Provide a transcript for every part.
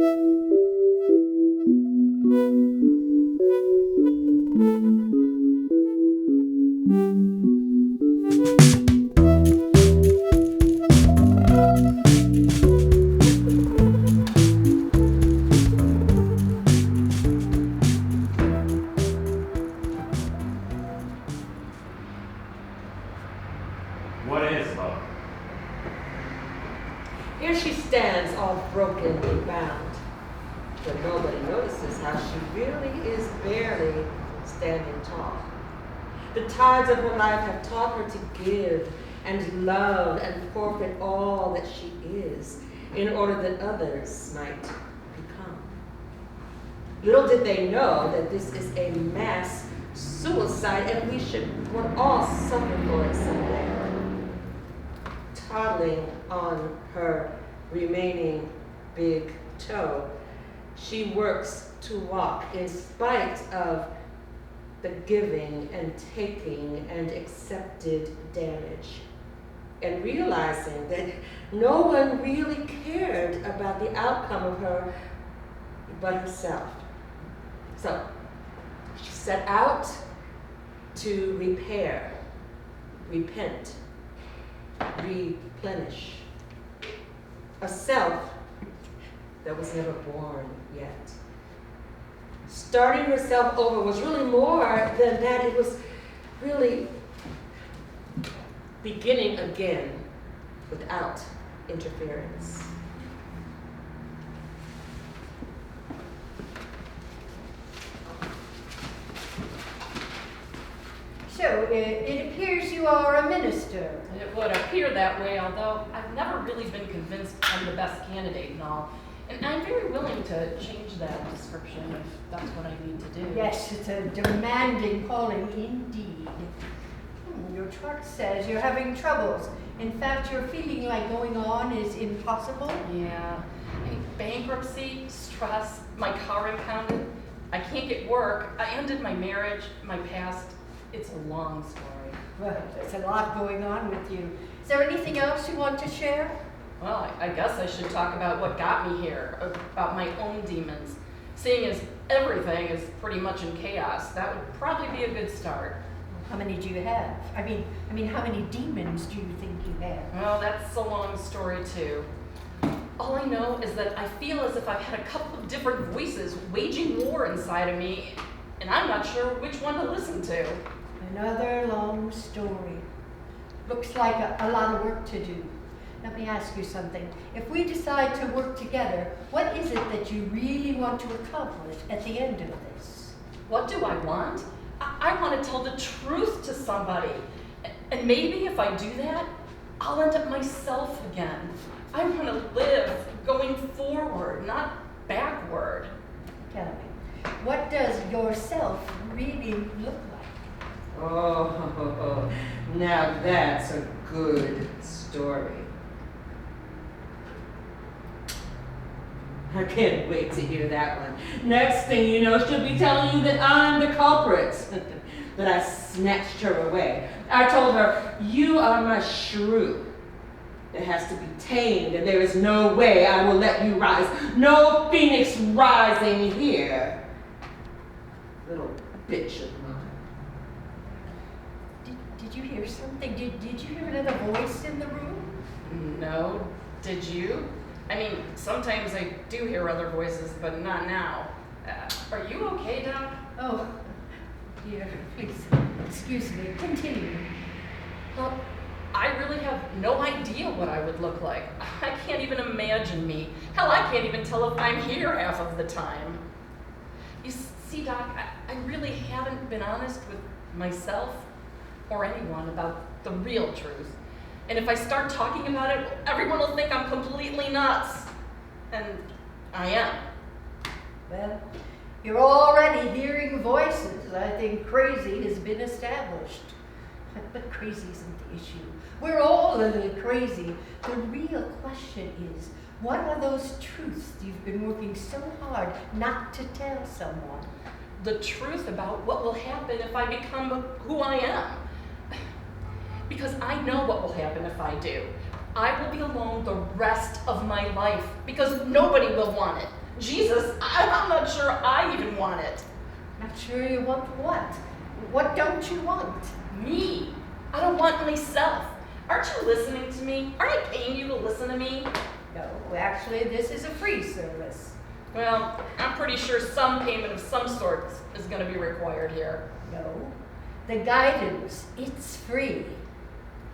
What is love? Here she stands, all broken and bound, but nobody notices how she really is barely standing tall. The tides of her life have taught her to give and love and forfeit all that she is in order that others might become. Little did they know that this is a mass suicide and we would all suffer for it someday. Toddling on her remaining big toe, she works to walk in spite of the giving and taking and accepted damage, and realizing that no one really cared about the outcome of her but herself. So she set out to repair, repent, replenish a self that was never born yet. Starting herself over was really more than that. It was really beginning again without interference. So, it appears you are a minister. It would appear that way, although I've never really been convinced I'm the best candidate and all. And I'm very willing to change that description if that's what I need to do. Yes, it's a demanding calling indeed. Your chart says you're having troubles. In fact, you're feeling like going on is impossible. Yeah. Bankruptcy, stress, my car impounded. I can't get work. I ended my marriage, my past. It's a long story. Well, there's a lot going on with you. Is there anything else you want to share? Well, I guess I should talk about what got me here, about my own demons. Seeing as everything is pretty much in chaos, that would probably be a good start. How many do you have? I mean, how many demons do you think you have? Well, that's a long story too. All I know is that I feel as if I've had a couple of different voices waging war inside of me, and I'm not sure which one to listen to. Another long story. Looks like a lot of work to do. Let me ask you something. If we decide to work together, what is it that you really want to accomplish at the end of this? What do I want? I want to tell the truth to somebody. And maybe if I do that, I'll end up myself again. I want to live going forward, not backward. Tell me, what does yourself really look like? Oh, now that's a good story. I can't wait to hear that one. Next thing you know, she'll be telling you that I'm the culprit, that I snatched her away. I told her, you are my shrew that has to be tamed, and there is no way I will let you rise. No phoenix rising here. Little bitch of mine. Did you hear something? Did you hear another voice in the room? No, did you? I mean, sometimes I do hear other voices, but not now. Are you okay, Doc? Oh, dear, please, excuse me, continue. Well, I really have no idea what I would look like. I can't even imagine me. Hell, I can't even tell if I'm here half of the time. You see, Doc, I really haven't been honest with myself or anyone about the real truth. And if I start talking about it, everyone will think I'm completely nuts. And I am. Well, you're already hearing voices. I think crazy has been established. But crazy isn't the issue. We're all a little crazy. The real question is, what are those truths you've been working so hard not to tell someone? The truth about what will happen if I become who I am. Because I know what will happen if I do. I will be alone the rest of my life because nobody will want it. Jesus, I'm not sure I even want it. Not sure you want what? What don't you want? Me. I don't want myself. Aren't you listening to me? Aren't I paying you to listen to me? No, actually, this is a free service. Well, I'm pretty sure some payment of some sort is going to be required here. No, the guidance, it's free.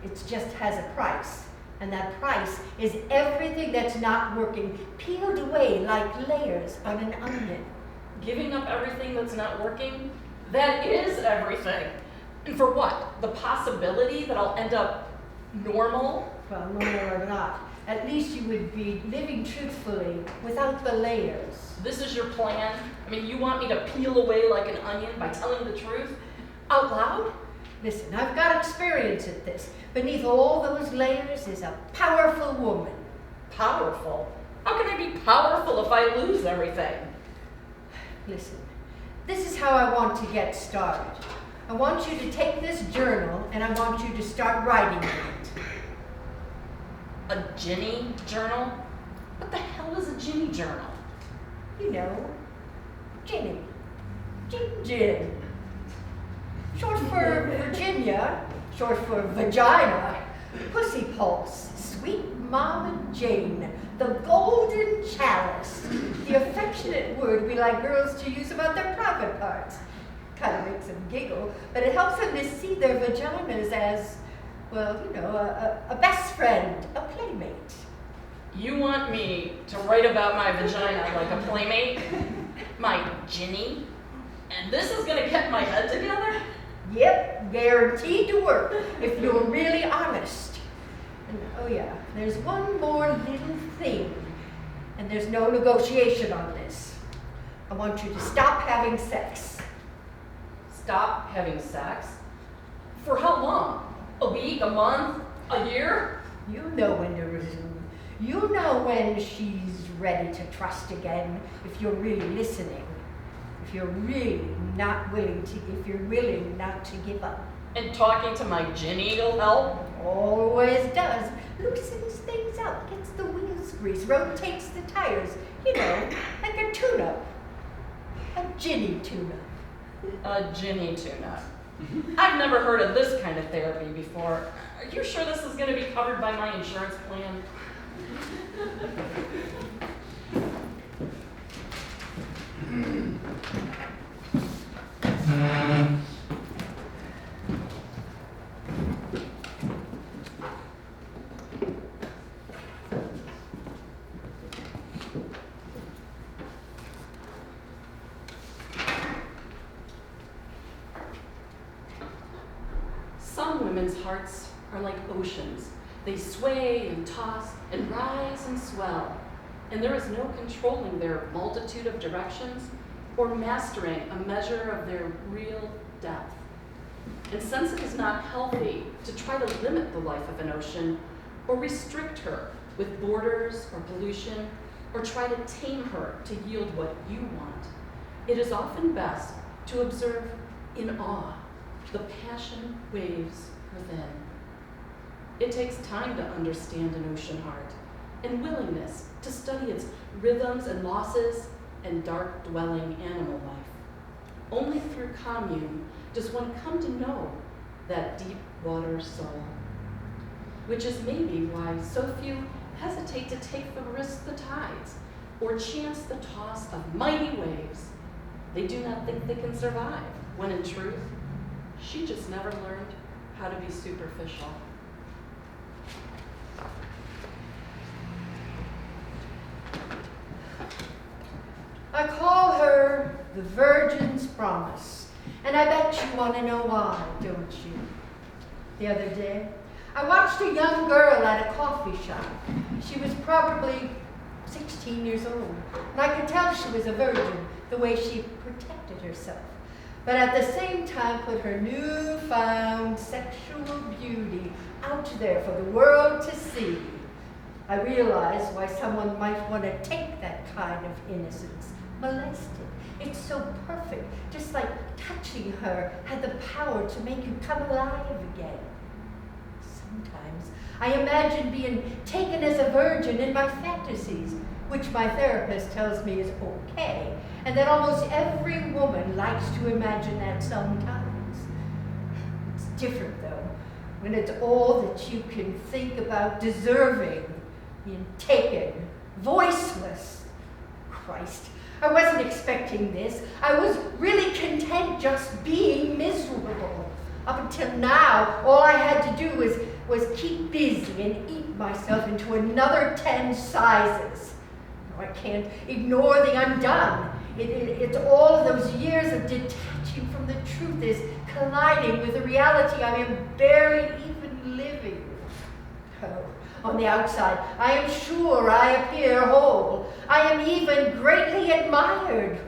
It just has a price. And that price is everything that's not working, peeled away like layers on an onion. Giving up everything that's not working? That is everything. And for what? The possibility that I'll end up normal? Well, normal or not, at least you would be living truthfully without the layers. This is your plan? I mean, you want me to peel away like an onion by telling the truth? Out loud? Listen, I've got experience at this. Beneath all those layers is a powerful woman. Powerful? How can I be powerful if I lose everything? Listen, this is how I want to get started. I want you to take this journal and I want you to start writing in it. A Ginny journal? What the hell is a Ginny journal? You know, Ginny. Gin. Short for Virginia, short for vagina, pussy pulse, sweet Mama Jane, the golden chalice, the affectionate word we like girls to use about their private parts. Kind of makes them giggle, but it helps them to see their vaginas as, well, you know, a best friend, a playmate. You want me to write about my vagina like a playmate? My Ginny? And this is gonna get my head together? Yep, guaranteed to work if you're really honest. And oh yeah, there's one more little thing, and there's no negotiation on this. I want you to stop having sex. Stop having sex? For how long? A week? A month? A year? You know when to resume. You know when she's ready to trust again, if you're really listening. If you're willing not to give up. And talking to my Ginny will help? Always does. Loosens things up, gets the wheels greased, rotates the tires. You know, like a tune-up. A Ginny tune-up. A Ginny tune-up. I've never heard of this kind of therapy before. Are you sure this is going to be covered by my insurance plan? Some women's hearts are like oceans. They sway and toss and rise and swell, and there is no controlling their multitude of directions or mastering a measure of their real depth. And since it is not healthy to try to limit the life of an ocean or restrict her with borders or pollution or try to tame her to yield what you want, it is often best to observe in awe the passion waves within. It takes time to understand an ocean heart and willingness to study its rhythms and losses and dark-dwelling animal life. Only through commune does one come to know that deep water soul, which is maybe why so few hesitate to take the risk the tides or chance the toss of mighty waves. They do not think they can survive, when in truth, she just never learned how to be superficial. I call her the Virgin's Promise, and I bet you want to know why, don't you? The other day, I watched a young girl at a coffee shop. She was probably 16 years old, and I could tell she was a virgin, the way she protected herself, but at the same time put her newfound sexual beauty out there for the world to see. I realized why someone might want to take that kind of innocence, molest it. It's so perfect, just like touching her had the power to make you come alive again. Sometimes I imagine being taken as a virgin in my fantasies, which my therapist tells me is okay, and that almost every woman likes to imagine that sometimes. It's different, though, when it's all that you can think about deserving, being taken, voiceless. Christ, I wasn't expecting this. I was really content just being miserable. Up until now, all I had to do was keep busy and eat myself into another 10 sizes. No, I can't ignore the undone. It's all of those years of detaching from the truth is colliding with the reality I am barely even living. Oh, on the outside, I am sure I appear whole. I am even greatly admired.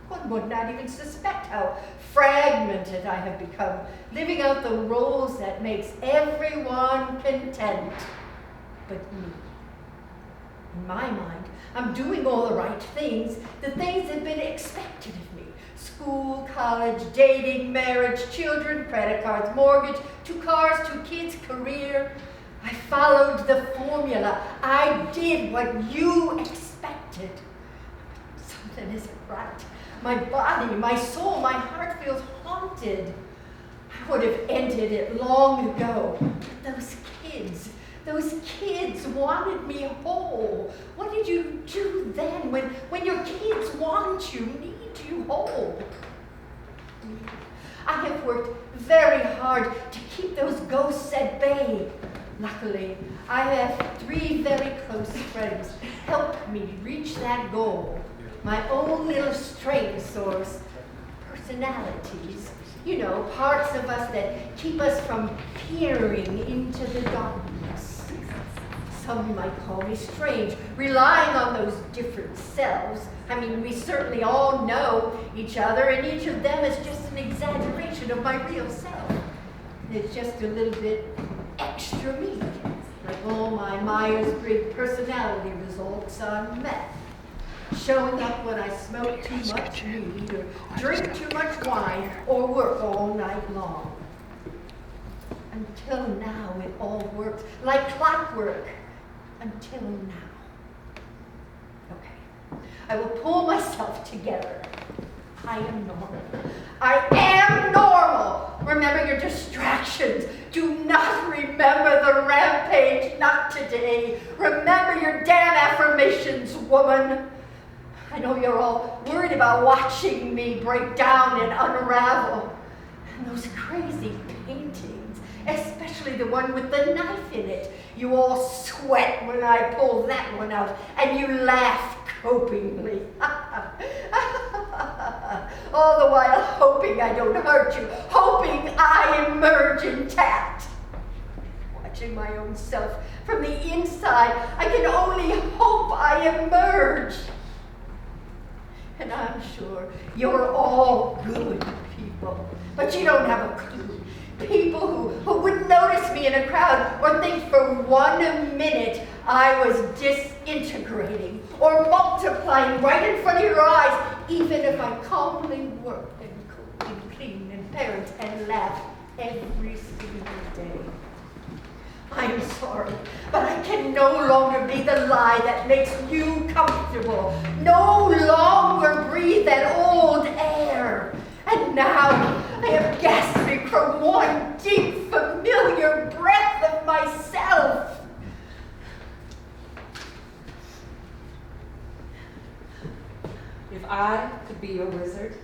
One would not even suspect how fragmented I have become, living out the roles that makes everyone content but me. In my mind, I'm doing all the right things, the things that have been expected of me. School, college, dating, marriage, children, credit cards, mortgage, 2 cars, 2 kids, career. I followed the formula. I did what you expected. Something isn't right. My body, my soul, my heart feels haunted. I would have ended it long ago. But those kids wanted me whole. What did you do then when your kids want you, need you whole? I have worked very hard to keep those ghosts at bay. Luckily, I have 3 very close friends help me reach that goal. My own little strength source, personalities, parts of us that keep us from peering into the darkness. Some might call me strange, relying on those different selves. I mean, we certainly all know each other, and each of them is just an exaggeration of my real self. It's just a little bit extra me, like all my Myers-Briggs personality results on meth. Showing up when I smoke too much weed, or drink too much wine, or work all night long. Until now, it all worked like clockwork. Until now. Okay, I will pull myself together. I am normal. I am normal. Remember your distractions. Do not remember the rampage, not today. Remember your damn affirmations, woman. I know you're all worried about watching me break down and unravel. And those crazy paintings, especially the one with the knife in it. You all sweat when I pull that one out, and you laugh copingly. All the while hoping I don't hurt you, hoping I emerge intact. Watching my own self from the inside, I can only hope I emerge. And I'm sure you're all good people, but you don't have a clue. People who wouldn't notice me in a crowd or think for 1 minute I was disintegrating or multiplying right in front of your eyes, even if I calmly work and cook and clean and parent and laugh every single day. I'm sorry, but I can no longer be the lie that makes you comfortable, no longer breathe that old air. And now I am gasping from one deep, familiar breath of myself. If I could be your wizard,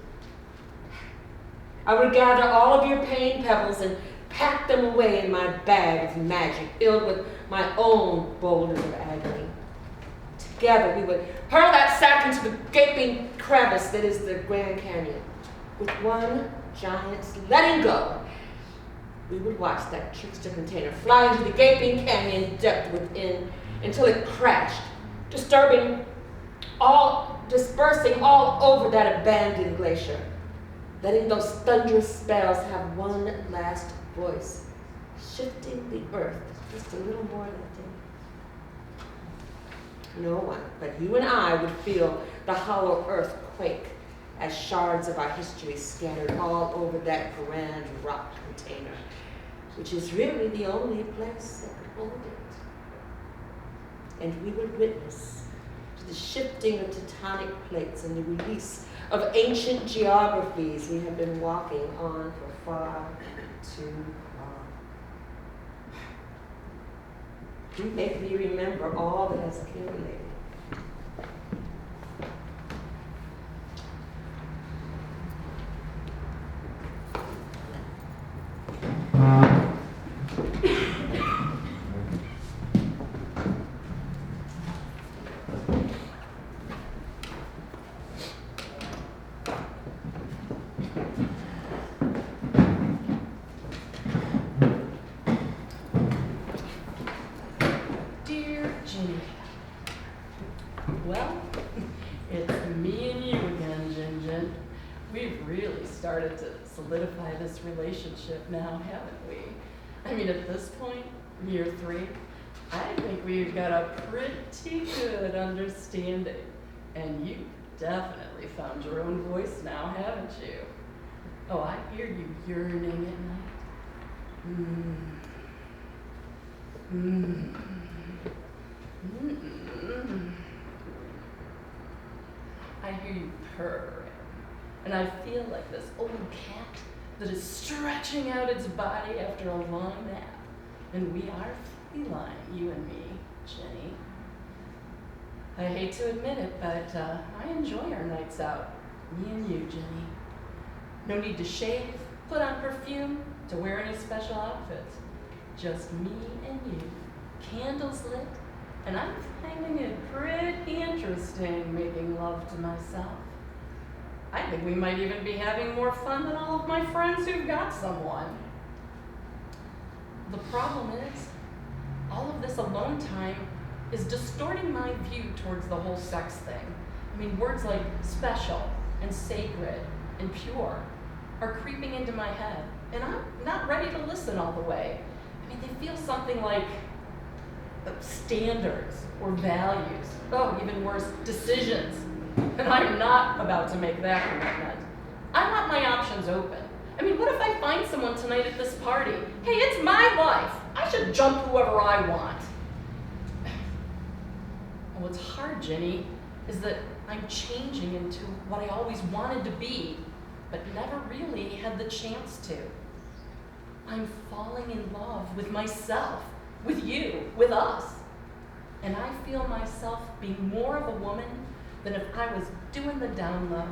I would gather all of your pain pebbles and pack them away in my bag of magic, filled with my own boulders of agony. Together, we would hurl that sack into the gaping crevice that is the Grand Canyon. With one giant letting go, we would watch that trickster container fly into the gaping canyon depth within until it crashed, dispersing all over that abandoned glacier, letting those thunderous spells have one last voice, shifting the earth just a little more that day. No one but you and I would feel the hollow earth quake as shards of our history scattered all over that grand rock container, which is really the only place that could hold it. And we would witness to the shifting of tectonic plates and the release of ancient geographies we have been walking on for far too long. You make me remember all that has accumulated. Well, it's me and you again, Gin. We've really started to solidify this relationship now, haven't we? I mean, at this point, year 3, I think we've got a pretty good understanding. And you've definitely found your own voice now, haven't you? Oh, I hear you yearning at night. I hear you purr, and I feel like this old cat that is stretching out its body after a long nap. And we are feline, you and me, Jenny. I hate to admit it, but I enjoy our nights out, me and you, Jenny. No need to shave, put on perfume, to wear any special outfits. Just me and you, candles lit, and I'm finding it pretty interesting making love to myself. I think we might even be having more fun than all of my friends who've got someone. The problem is, all of this alone time is distorting my view towards the whole sex thing. I mean, words like special and sacred and pure are creeping into my head, and I'm not ready to listen all the way. I mean, they feel something like standards or values. Oh, even worse, decisions. And I'm not about to make that commitment. I want my options open. I mean, what if I find someone tonight at this party? Hey, it's my life. I should jump whoever I want. And what's hard, Jenny, is that I'm changing into what I always wanted to be, but never really had the chance to. I'm falling in love with myself, with you, with us. And I feel myself being more of a woman than if I was doing the down low.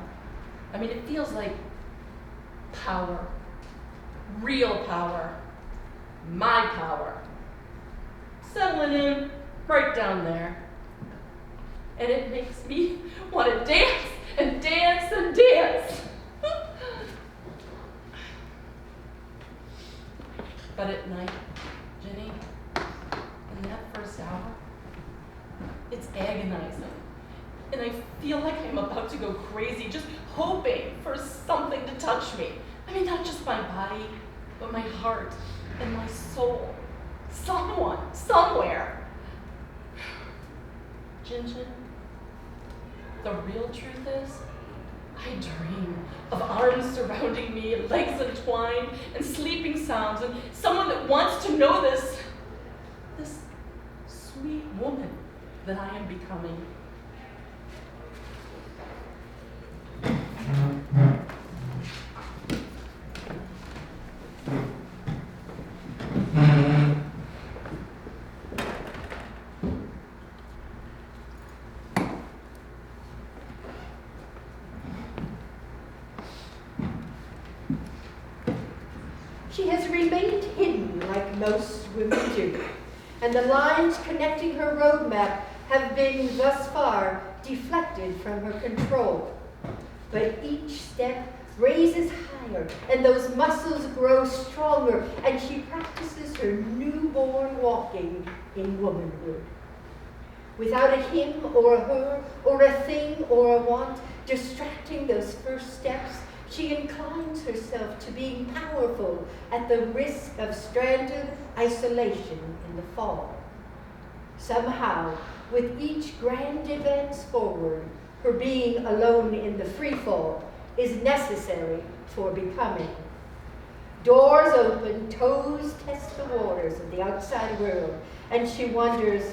I mean, it feels like power, real power, my power, settling in right down there. And it makes me want to dance and dance and dance. But at night, Jenny, in that first hour, it's agonizing. And I feel like I'm about to go crazy, just hoping for something to touch me. I mean, not just my body, but my heart and my soul. Someone, somewhere. Gin, the real truth is, I dream of arms surrounding me, and legs entwined, and sleeping sounds, and someone that wants to know this sweet woman that I am becoming. She has remained hidden like most women do, and the lines connecting her roadmap have been thus far deflected from her control. But each step raises higher, and those muscles grow stronger, and she practices her newborn walking in womanhood. Without a him or a her, or a thing or a want distracting those first steps, she inclines herself to being powerful at the risk of stranded isolation in the fall. Somehow, with each grand advance forward, her being alone in the free fall is necessary for becoming. Doors open, toes test the waters of the outside world, and she wonders,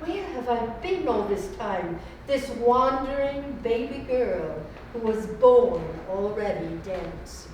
Where have I been all this time? This wandering baby girl who was born already dense.